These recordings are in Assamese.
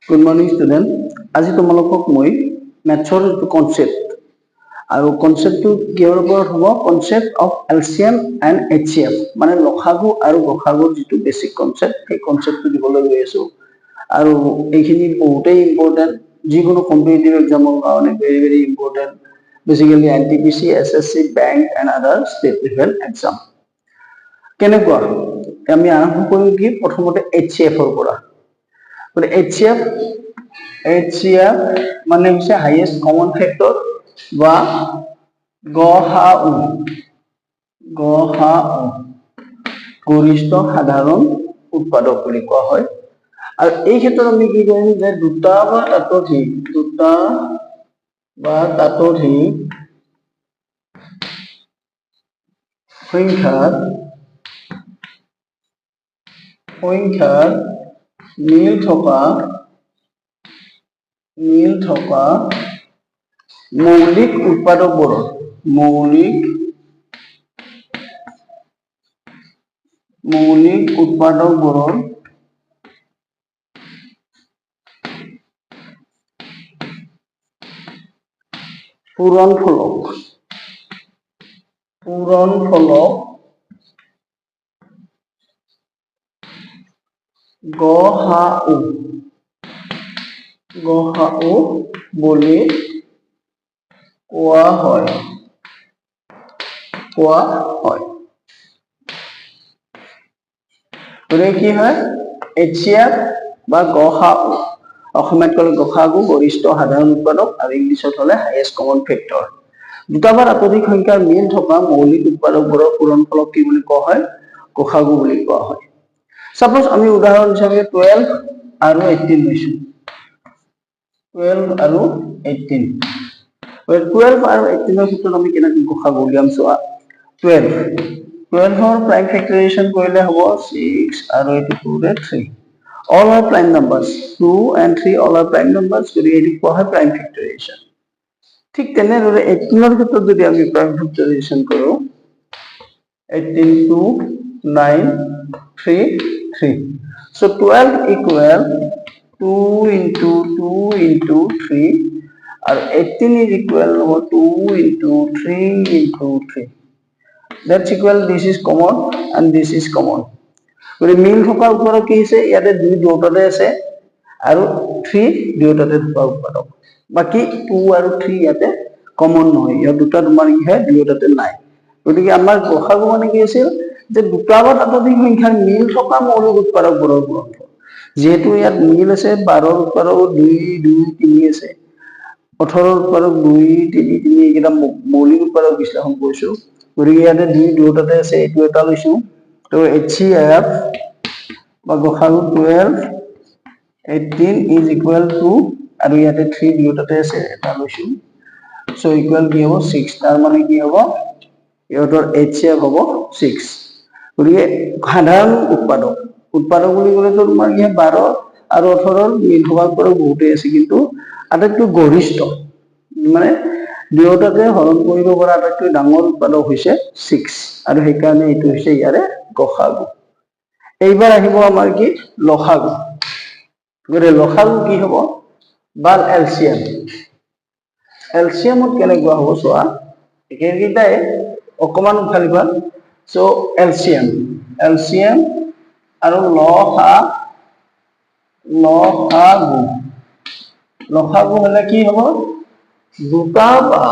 Good morning, student. আজি তোমালোকক মই মেথছৰ যিটো কনসেপ্ট আৰু কনসেপ্টটো কিহৰ ওপৰত হ'ব কনসেপ্ট অফ এলচিএম এণ্ড এইচচিএফ মানে লসাগু আৰু গসাগুৰ যিটো বেসিক কনসেপ্ট সেই কনসেপ্টটো দিবলৈ গৈ আছো আৰু এইখিনি বহুতেই ইম্পৰ্টেন্ট যিকোনো কম্পিটিটিভ এক্সামৰ কাৰণে very very important basically NTPC SSC bank and other state level exam কেনেকুৱা আমি আৰম্ভ কৰিম কি প্ৰথমতে এইচচিএফৰ পৰা But HCF মানে হচ্ছে হাইয়েস্ট কমন ফ্যাক্টৰ বা গসাউ গৰিষ্ঠ সাধাৰণ উৎপাদক বুলি কোৱা হয় আৰু এই ক্ষেত্ৰত আমি কি কৰিম যে দুটা বা তাতোধিক সংখ্যাৰ মিল থকা মৌলিক উৎপাদকবোৰৰ পূৰণফলক গসাউ বুলি কোৱা হয় গতিকে কি হয় এইচচিএফ বা গসাউ অসমীয়াত ক'লে গসাগু গৰিষ্ঠ সাধাৰণ উৎপাদক আৰু ইংলিছত হ'লে হাইয়েস্ট কমন ফেক্টৰ দুটা বা তাতোধিক সংখ্যাৰ মিল থকা মৌলিক উৎপাদকবোৰৰ পূৰণফলক কি বুলি কোৱা হয় গসাগু বুলি কোৱা হয় সাপোজ আমি উদাহৰণ হিচাপে 12 আৰু 18 লৈছো 12 আৰু 18 12 আৰু 18 ৰ ক্ষেত্ৰত আমি কেনেকৈ গসাগু উলিয়াম চোৱা 12 ৰ প্ৰাইম ফেক্টৰাইজেশ্যন কৰিলে হ'ব 6 আৰু এটো 2 ৰে 3 all are prime numbers 2 and 3 all are prime numbers গতিকে এটো কোৱা হয় প্ৰাইম ফেক্টৰাইজেশ্যন ঠিক তেনেদৰে 18 ৰ ক্ষেত্ৰত যদি আমি প্ৰাইম ফেক্টৰাইজেশ্যন কৰো 18 2 9 3 3 so 12 equal 2 into 2 into 3 and 18 is equal to 2 into 3 into 3 that's equal this is common and this is common গতিকে মিল থকা উৎপাদক কি হৈছে ইয়াতে 2 দুটাতে আছে আৰু 3 দুটাতে থকা উৎপাদক বাকি 2 আৰু 3 ইয়াতে কমন নহয় ইয়া দুটা তোমাৰ কি হয় দুটাতে নাই গতিকে আমাৰ গসাগু মানে কি আছিল যে দুটা বা তাতোধিক সংখ্যাৰ মিল থকা মৌলিক উৎপাদকবোৰৰ পূৰণফল যেহেতু ইয়াত মিল আছে 12 ৰ উৎপাদক 2 2 3 আছে 18 ৰ উৎপাদক 2 3 3 এইটা মৌলিক উৎপাদক বিশ্লেষণ কৰিছো গতিকে ইয়াতে 2 দুটাতে আছে এইটো এটা লৈছো তো HCF বা গসাগু 12 18 is equal to আৰু ইয়াতে 3 দুটাতে আছে এটা লৈছো so equal কি হ'ব 6 তাৰ মানে কি হ'ব ইহঁতৰ HCF হ'ব 6 গতিকে সাধাৰণ উৎপাদক বুলি ক'লে তো তোমাৰ কি 12 আৰু 18 ৰ মিল হোৱাৰ পৰা বহুতে আছে কিন্তু আটাইতকৈ গৰিষ্ঠ মানে দুয়োটাকে হৰণ কৰিব পৰা আটাইতকৈ ডাঙৰ উৎপাদক হৈছে 6 আৰু সেই কাৰণে এইটো হৈছে ইয়াৰে গসাগু এইবাৰ আহিব আমাৰ কি লসাগু গৰে লসাগু কি হ'ব বা এলচিএমত কেনেকুৱা হ'ব চোৱা একেইটাই অকমান উঠালিবা সো এলচিএম আৰু লসাগু হলে কি হ'ব দুটা বা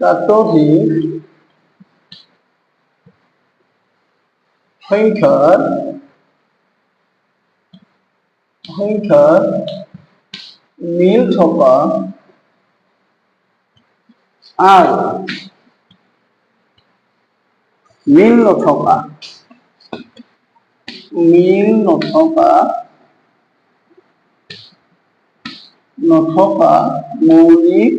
তাতোধিক সংখ্যাৰ মিল থকা আৰু মিল নথকা মৌলিক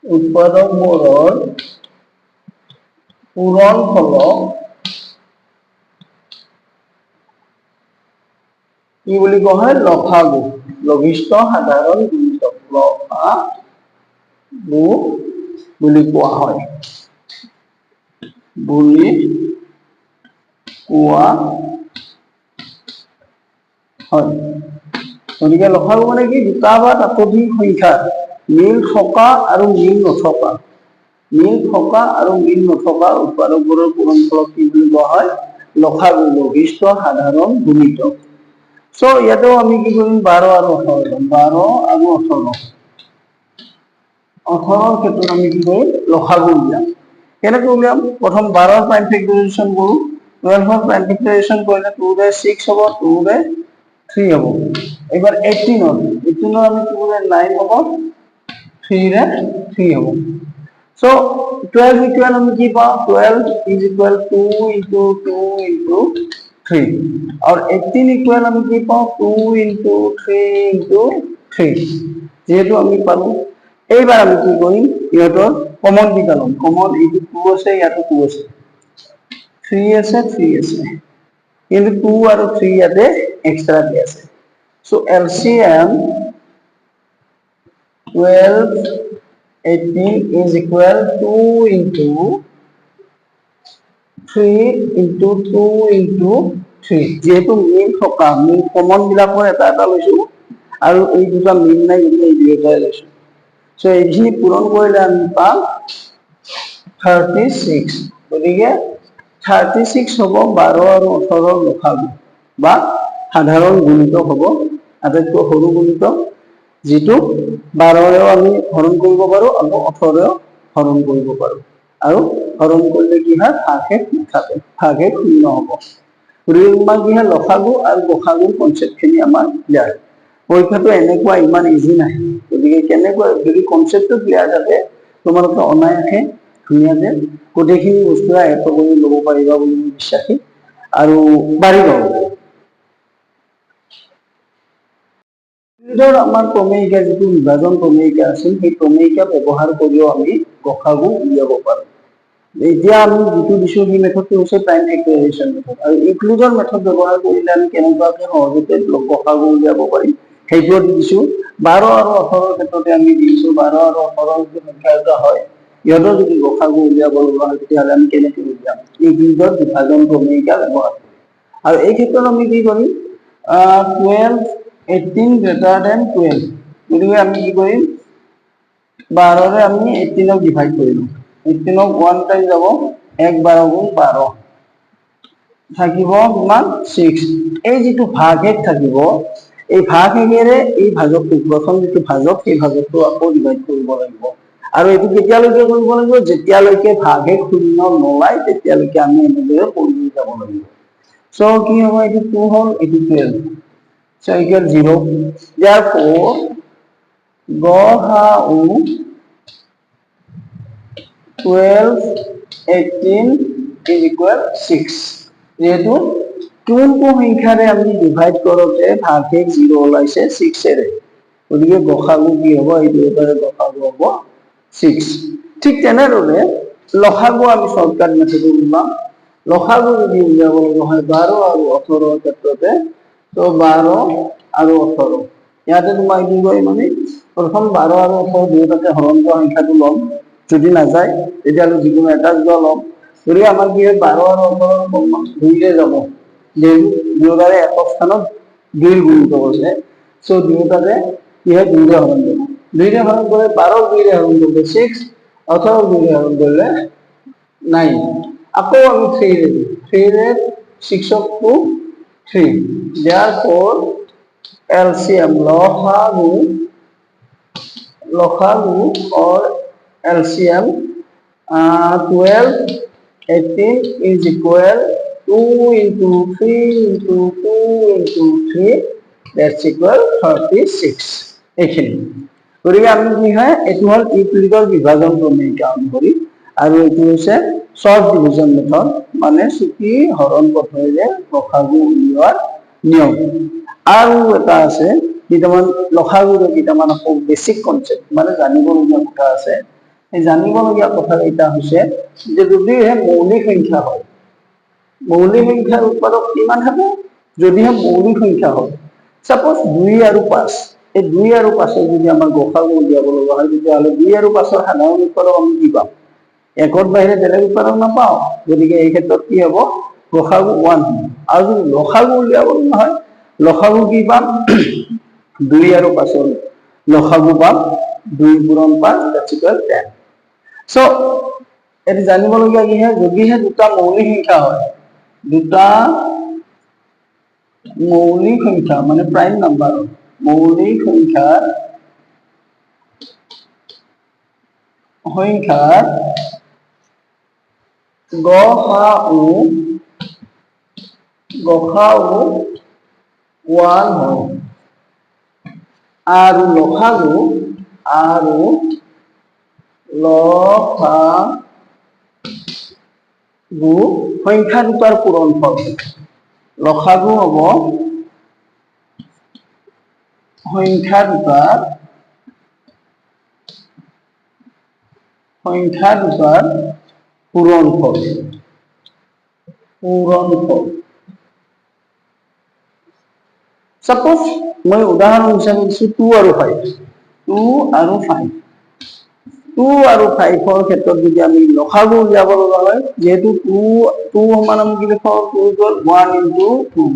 উৎপাদকবোৰৰ পূৰণফলক কি বুলি কোৱা হয় লসাগু লঘিষ্ঠ সাধাৰণ গুণিতক লসাগু বুলি কোৱা হয় গতিকে লসাগু মানে কি দুটা বা ততোধিক সংখ্যাৰ মিল থকা আৰু মিল নথকা উৎপাদকবোৰৰ পূৰণফলক কি বুলি কোৱা হয় লসাগু লঘিষ্ঠ সাধাৰণ গুণিতক সো ইয়াতেও আমি কি কৰিম 12 আৰু 18 12 আৰু 18 ক্ষেত্ৰত আমি কি কৰিম লসাগু উলিয়াম কেনেকৈ উলিয়াম প্ৰথম 12 ৰ প্ৰাইম ফেক্টৰাইজেশ্যন কৰো 12 ৰ প্ৰাইম ফেক্টৰাইজেশ্যন কৰিলে 2 ৰে 6 হ'ব 2 ৰে 3 হ'ব এবাৰ 18 ৰ আমি কি কৰিলে 9 হ'ব 3 ৰে 3 হ'ব so 12 equal আমি কি পাও 12 is equal 2 into 2 into 3 और 18 equal আমি কি পাও 2 into 3 into 3 যেহেতু আমি পালো এইবাৰ আমি কি কৰিম ইহঁতৰ কমন কিটা লম কমন এইটো 2 আছে ইয়াতো 2 আছে 3 আছে 3 আছে কিন্তু 2 আৰু 3 ইয়াতে এক্সট্ৰা দি আছে so LCM 12 18 is equal 2 into 3 into 2 into 3 যেহেতু মিল থকা মিল কমন বিলাকৰ এটা এটা লৈছো আৰু এই দুটা মিল নাই এই দুটাই লৈছো সো এইখিনি পূৰণ কৰিলে আমি পাম 36 গতিকে 36 হ'ব 12 আৰু 18 ৰ লসাগু বা সাধাৰণ গুণিতক হ'ব আটাইতকৈ সৰু গুণিতক যেটো 12 ৰেও আমি হৰণ কৰিব পাৰো আৰু 18 ৰেও হৰণ কৰিব পাৰো আৰু হৰণ কৰিলে কি হয় ভাগশেষ নাথাকে ভাগশেষ শূন্য হ'ব গতিকে আমাৰ কি হয় লসাগু আৰু গসাগুৰ কনচেপ্টখিনি আমাৰ ক্লিয়াৰ পৰীক্ষাটো এনেকুৱা ইমান ইজি নাহে গতিকে কেনেকৈ যদি কনচেপ্টটো ক্লিয়াৰ থাকে তোমালোকে অনায়াসে ধুনীয়াকে গোটেইখিনি বস্তু আয়ত্ত কৰি ল'ব পাৰিবা বুলি বিশ্বাসী আৰু বাঢ়ি যাব আমাৰ ক্ৰমিকা যিটো বিভাজন ক্ৰমিকা আছিল সেই ক্ৰমিকা ব্যৱহাৰ কৰিও আমি গসাগু উলিয়াব পাৰো এতিয়া আমি যিটো দিছো সেই মেথডটো হৈছে প্ৰাইম ফেক্টৰাইজেশ্যন মেথড আৰু ইনক্লুডৰ মেথড ব্যৱহাৰ কৰিলে আমি কেনেকুৱাকে সহজতে গসাগু উলিয়াব পাৰিম সেইটো দিছো 12 আৰু 18 ৰ ক্ষেত্ৰতে আমি দিছো 12 আৰু 18 ৰ সংখ্যা এটা হয় ইহঁতৰ যদি গসাগু উলিয়াব লগা হয় তেতিয়াহ'লে আমি কেনেকৈ উলিয়াম ইনক্লুডৰ বিভাজন ক্ৰমিকা ব্যৱহাৰ কৰিম আৰু এই ক্ষেত্ৰত আমি কি কৰিম 12 18 greater than 12 গতিকে আমি কি কৰিম 12 ৰে আমি 18 ক ডিভাইড কৰিম 18 ক 1 টাইম যাব 1 12 গুণ 12 থাকিব কিমান 6 এই যেটো ভাগশেষ থাকিব এই ভাগশেষেৰে এই ভাজকটো প্ৰথম যেটো ভাজক সেই ভাজকটো আকৌ ডিভাইড কৰিব লাগিব আৰু এটো কেতিয়ালৈকে কৰিব লাগিব যেতিয়ালৈকে ভাগশেষ শূন্য নলায় তেতিয়ালৈকে আমি এনেদৰে কৰি যাব লাগিব সো কি হ'ব এটো 2 হ'ল এটো 12 so equal 0 therefore গসাগু 12 18 is equal 6 যেহেতু কোনটো সংখ্যাৰে আমি ডিভাইড কৰোতে ভাগশেষ 0 ওলাইছে 6 এৰে গতিকে গসাগু কি হ'ব এই দুটাৰে গসাগু হ'ব 6 ঠিক তেনেদৰে লসাগু আমি শৰ্টকাট মেথডত উলিয়াম লসাগু যদি উলিয়াব লগা হয় 12 আৰু 18 ৰ ক্ষেত্ৰতে তো 12 আৰু 18 ইয়াতে তোমাৰ কি কৰিম আমি প্ৰথম 12 আৰু 18 দুয়োটাকে হৰণ কৰা সংখ্যাটো ল'ম যদি না যায় তেতিয়াহ'লে যিকোনো এটা যোৱা ল'ম যদি আমাৰ কি হয় 12 আৰু 18 ৰ কমন 2 ৰে যাব দুয়োটাৰে একক স্থানত 2 গুণিত আছে সো দুয়োটাৰে কি হয় 2 ৰে হৰণ কৰিব 2 ৰে হৰণ কৰে 12 2 ৰে হৰণ কৰিলে 6 18 2 ৰে হৰণ কৰিলে 9 আকৌ আমি 3 ৰে 3 ৰে 6 ক 3 therefore LCM লসাগু or LCM 12 18 is equal 2 into 3 into 2 into 3 that's equal 36 এইখিনি গতিকে আমি কি হয় এটো হল ইউক্লিডৰ বিভাজন ক্ৰমিকা অনুসৰি আৰু এটো হৈছে শৰ্ট ডিভিজন মেথড মানে চুটি হৰণ পদ্ধতিৰে লসাগু উলিওৱাৰ নিয়ম আৰু এটা আছে কিটামান লসাগুৰ কিটামান বেসিক কনসেপ্ট মানে জানিবলগীয়া কথা আছে এই জানিবলগীয়া কথা এটা হৈছে যে যদিহে মৌলিক সংখ্যা হয় মৌলিক সংখ্যাৰ উৎপাদক কিমান হবে যদিহে মৌলিক সংখ্যা হয় সাপোজ 2 আৰু 5 এই 2 আৰু 5 যদি আমাৰ গসাগু উলিয়াব লগা হয় তেতিয়াহ'লে 2 আৰু 5 সাধাৰণ উৎপাদক আমি কি পাম একত বাহিৰে বেলেগ উৎপাদক নাপাওঁ গতিকে এই ক্ষেত্ৰত কি হ'ব গসাগু 1 আৰু যদি লসাগু উলিয়াব লগা হয় লসাগু কি পাম 2 আৰু 5 লসাগু পাম 2 পূৰণ 5 that's equal 10 সো এটি জানিবলগীয়া কি হয় যদিহে দুটা মৌলিক সংখ্যা হয় দুটা মৌলিক সংখ্যা মানে প্ৰাইম নাম্বাৰ মৌলিক সংখ্যাৰ গসাউ 1 হয় আৰু লসাগু সংখ্যা দুটাৰ পূৰণফল লসাগু হ'ব সংখ্যা দুটাৰ পূৰণফল সাপোজ মই উদাহৰণ হিচাপে দিছো 2 আৰু 5 2 আৰু 5 ৰ ক্ষেত্ৰত যদি আমি লসাগু উলিয়াব লগা হয় যেহেতু 2 সমান আমি কি লিখো 2 ইকুয়াল 1 into 2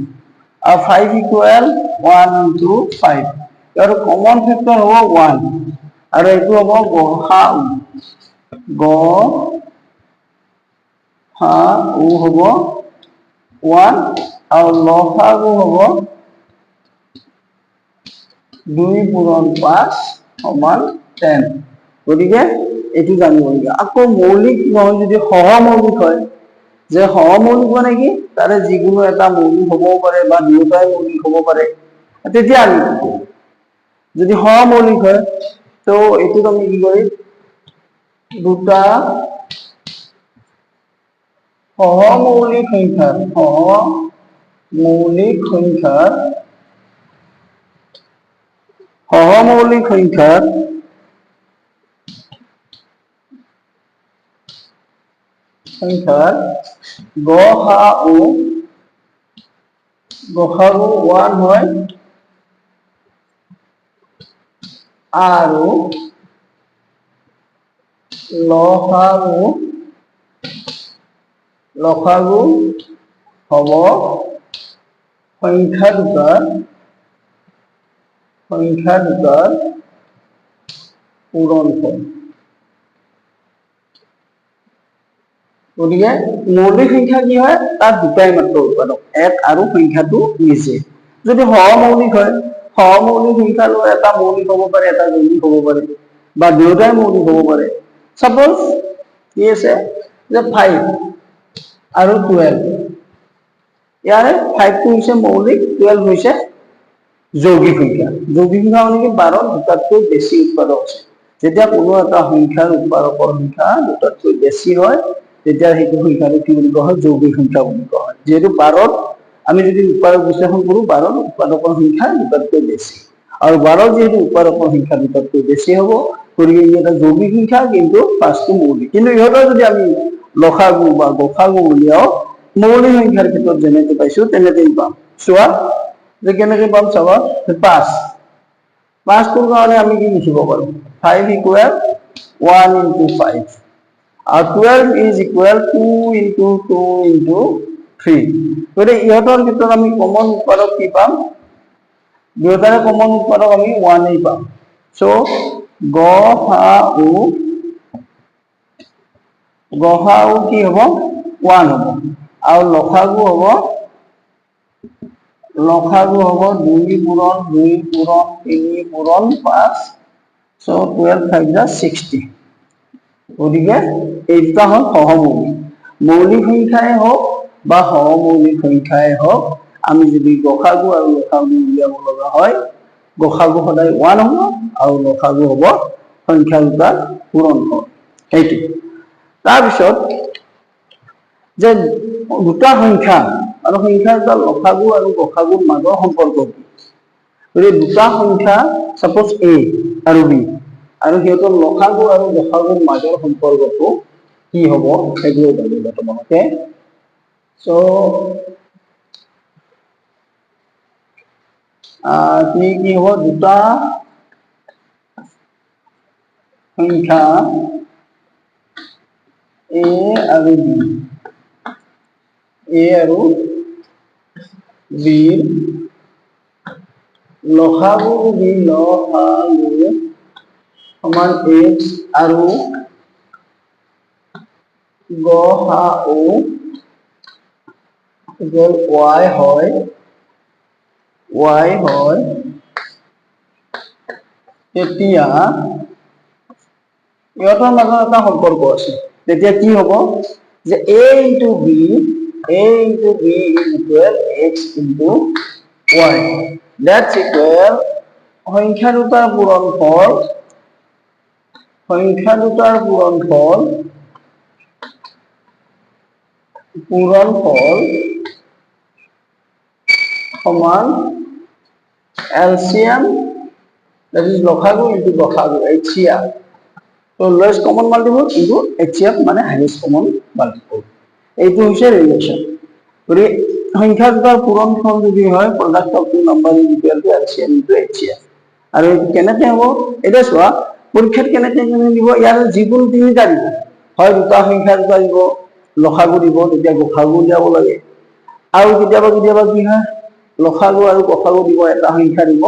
আৰু 5 ইকুয়াল 1 into 5 ইয়াৰ কমন ফেক্টৰ হ'ব 1 আৰু এইটো হ'ব গসাউ হ'ব 1 আৰু লসাগু হ'ব 2 পূৰণ 5 সমান 10 গতিকে এটি জানিবলগীয়া আকৌ মৌলিক নহয় যদি সহমৌলিক হয় যে সহমৌলিক মানে কি তাৰে যিকোনো এটা মৌলিক হ'বও পাৰে বা দুয়োটাই মৌলিক হ'ব পাৰে তেতিয়া আমি যদি সহমৌলিক হয় তো এইটো আমি কি কৰিম দুটা সহমৌলিক সংখ্যাৰ গসাগু 1 হয় আৰু লসাগু হ'ব সংখ্যা দুটাৰ পূৰণফল গতিকে মৌলিক সংখ্যা কি হয় তাৰ দুটাই মাত্ৰ উৎপাদক এক আৰু সংখ্যাটো নিজে যদি সহমৌলিক হয় সহমৌলিক সংখ্যাৰ এটা মৌলিক হ'ব পাৰে এটা যৌগিক হ'ব পাৰে বা দুয়োটাই মৌলিক হ'ব পাৰে সাপোজ কি আছে যে 5 আৰু 12 ইয়াৰে 5 টো হৈছে মৌলিক 12 হৈছে যৌগিক সংখ্যা মানে কি 12 দুটাতকৈ বেছি উৎপাদক আছে যেতিয়া কোনো এটা সংখ্যাৰ উৎপাদকৰ সংখ্যা দুটাতকৈ বেছি হয় তেতিয়া সেইটো সংখ্যাটো কি বুলি কোৱা হয় যৌগিক সংখ্যা বুলি কোৱা হয় যেহেতু 12 আমি যদি উৎপাদক বিশ্লেষণ কৰো 12 উৎপাদকৰ সংখ্যা দুটাতকৈ বেছি আৰু 12 যেহেতু উৎপাদকৰ সংখ্যা দুটাতকৈ বেছি হ'ব গতিকে ই এটা যৌগিক সংখ্যা কিন্তু পাঁচটো মৌলিক কিন্তু ইহঁতৰ যদি আমি লসাগু বা গসাগু উলিয়াও মৌলিক সংখ্যাৰ ক্ষেত্ৰত যেনেকৈ পাইছো তেনেকৈ পাম চোৱা যে কেনেকৈ পাম চাবা 5 টোৰ কাৰণে আমি কি লিখিব পাৰো 5 equal 1 into 5 R 12 is equal 2 into 2 into 3 গতিকে ইহঁতৰ ক্ষেত্ৰত আমি কমন উৎপাদক কি পাম দুয়োটাৰে কমন উৎপাদক আমি 1 এই পাম সো গসাউ কি হ'ব 1 হ'ব আৰু লসাগু হ'ব 2 পূৰণ 2 পূৰণ 3 পূৰণ 5 সো 12 5 60 গতিকে এই দুটা হল সহমৌলিক মৌলিক সংখ্যাই হোক বা সহমৌলিক সংখ্যাই হোক আমি যদি গসাগু আৰু লসাগু উলিয়াব লগা হয় গসাগু সদায় 1 হ'ব আৰু লসাগু হ'ব সংখ্যা দুটাৰ পূৰণফল এইটো তাৰপিছত যে দুটা সংখ্যা আৰু সংখ্যা দুটা লসাগু আৰু গসাগুৰ মাজৰ সম্পৰ্ক কি গতিকে দুটা সংখ্যা সাপোজ a আৰু b আৰু সিহঁতৰ লসাগু আৰু গসাগুৰ মাজৰ সম্পৰ্কটো কি হ'ব সেইটো জানিব তোমালোকে সো কি হ'ব দুটা সংখ্যা a আৰু b, a আৰু b লসাগু সমান x আৰু গসাগু y হয় তেতিয়া ইহঁতৰ মাজত এটা সম্পৰ্ক আছে। তেতিয়া কি হ'ব যে a into b is equal x into y, that's equal সংখ্যা দুটাৰ পূৰণফল সমান LCM, that is লসাগু into গসাগু HCF, so lowest common multiple into HCF মানে highest common multiple, এইটো হৈছে ৰিলেশ্যন। গতিকে সংখ্যা দুটাৰ পূৰণফল যদি হয় product of two number is equal to LCM into HCF, আৰু এইটো কেনেকৈ হ'ব এতিয়া চোৱা পৰীক্ষাত কেনেকৈ দিব, ইয়াৰ যিকোনো তিনিটা দিব, হয় দুটা সংখ্যা দুটা দিব, লসাগু দিব তেতিয়া গসাগু উলিয়াব লাগে, আৰু কেতিয়াবা কি হয় লসাগু আৰু গসাগু দিব এটা সংখ্যা দিব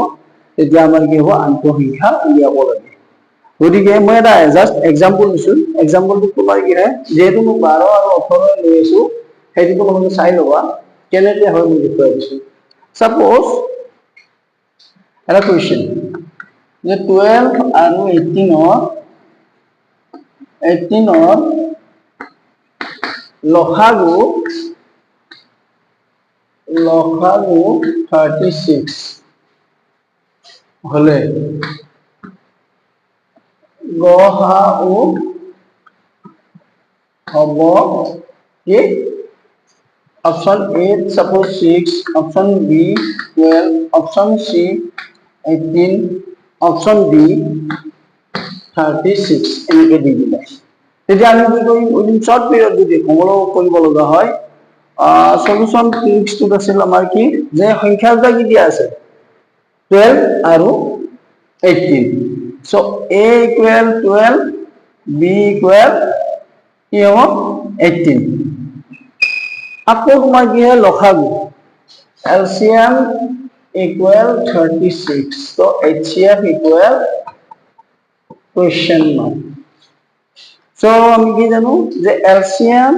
তেতিয়া আমাৰ কি হ'ব আনটো সংখ্যা উলিয়াব লাগে। গতিকে মই এটা জাষ্ট এক্সাম্পল দিছোঁ, এক্সাম্পলটো তোমাৰ কি হয় যিহেতু মই 12 আৰু 18 লৈ আছোঁ সেইটো তোমালোকে চাই ল'বা কেনেকৈ হয় মই দেখুৱাই দিছোঁ। সাপোজ এটা কুৱেশ্যন যে 12 আৰু 18 লসাগু 36 হলে গসাগু হ'ব কি option A suppose 6, option B 12, option C 18, option D 36 এনেকৈ দি দিলে তেতিয়া আমি কি কৰিম উইদিন শৰ্ট পিৰিয়ড যদি কৰিব লগা হয় সলিউশন ট্ৰিক্সটোত আছিল আমাৰ কি যে সংখ্যা দুটা কি দিয়া আছে 12 আৰু 18, so A equal 12, B equal কি হ'ব 18, আকৌ তোমাৰ কি হয় লসাগু LCM equal 36, so HCF equal question mark, so আমি কি জানো যে LCM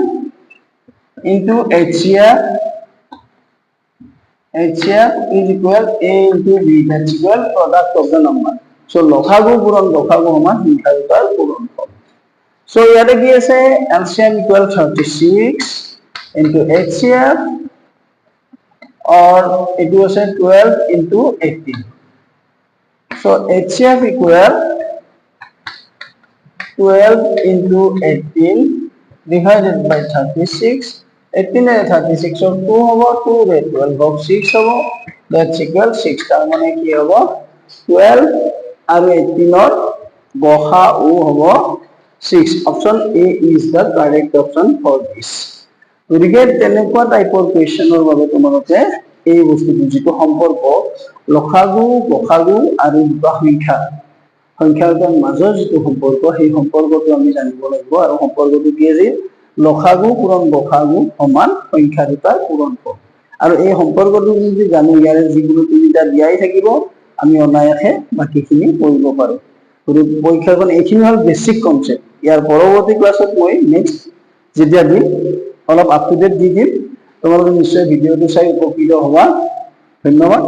into HCF is equal A into B, that's equal product of the number, so লসাগু পূৰণ গসাগু সমান সংখ্যা দুটাৰ পূৰণফল, so ইয়াতে কি আছে LCM equal 36 into HCF or it was 12 into 18, so HCF equal 12 into 18 divided by 36, 18 and 36 so 2 hobo 2 re 12 hob 6 hobo, that's equal 6 tar mane ki hobo 12 aru 18 or gosau hobo 6, option A is the correct option for this. গতিকে তেনেকুৱা টাইপৰ কুৱেশ্যনৰ বাবে তোমালোকে এই বস্তুটো যিটো সম্পৰ্ক লসাগু গসাগু আৰু দুটা সংখ্যাৰ মাজৰ যিটো সম্পৰ্ক সেই সম্পৰ্কটো আমি জানিব লাগিব, আৰু সম্পৰ্কটো কি যে লসাগু পূৰণ গসাগু সমান সংখ্যা দুটাৰ পূৰণফল, আৰু এই সম্পৰ্কটো যদি জানো ইয়াৰ যিকোনো তিনিটা দিয়াই থাকিব আমি অনায়াসে বাকীখিনি কৰিব পাৰোঁ। গতিকে পৰীক্ষাখন এইখিনি হ'ল বেছিক কনচেপ্ট, ইয়াৰ পৰৱৰ্তী ক্লাছত মই নেক্সট যেতিয়া দিম অলপ আপ টু ডেট দি দিম, তোমালোকে নিশ্চয় ভিডিঅ'টো চাই উপকৃত হ'বা। ধন্যবাদ।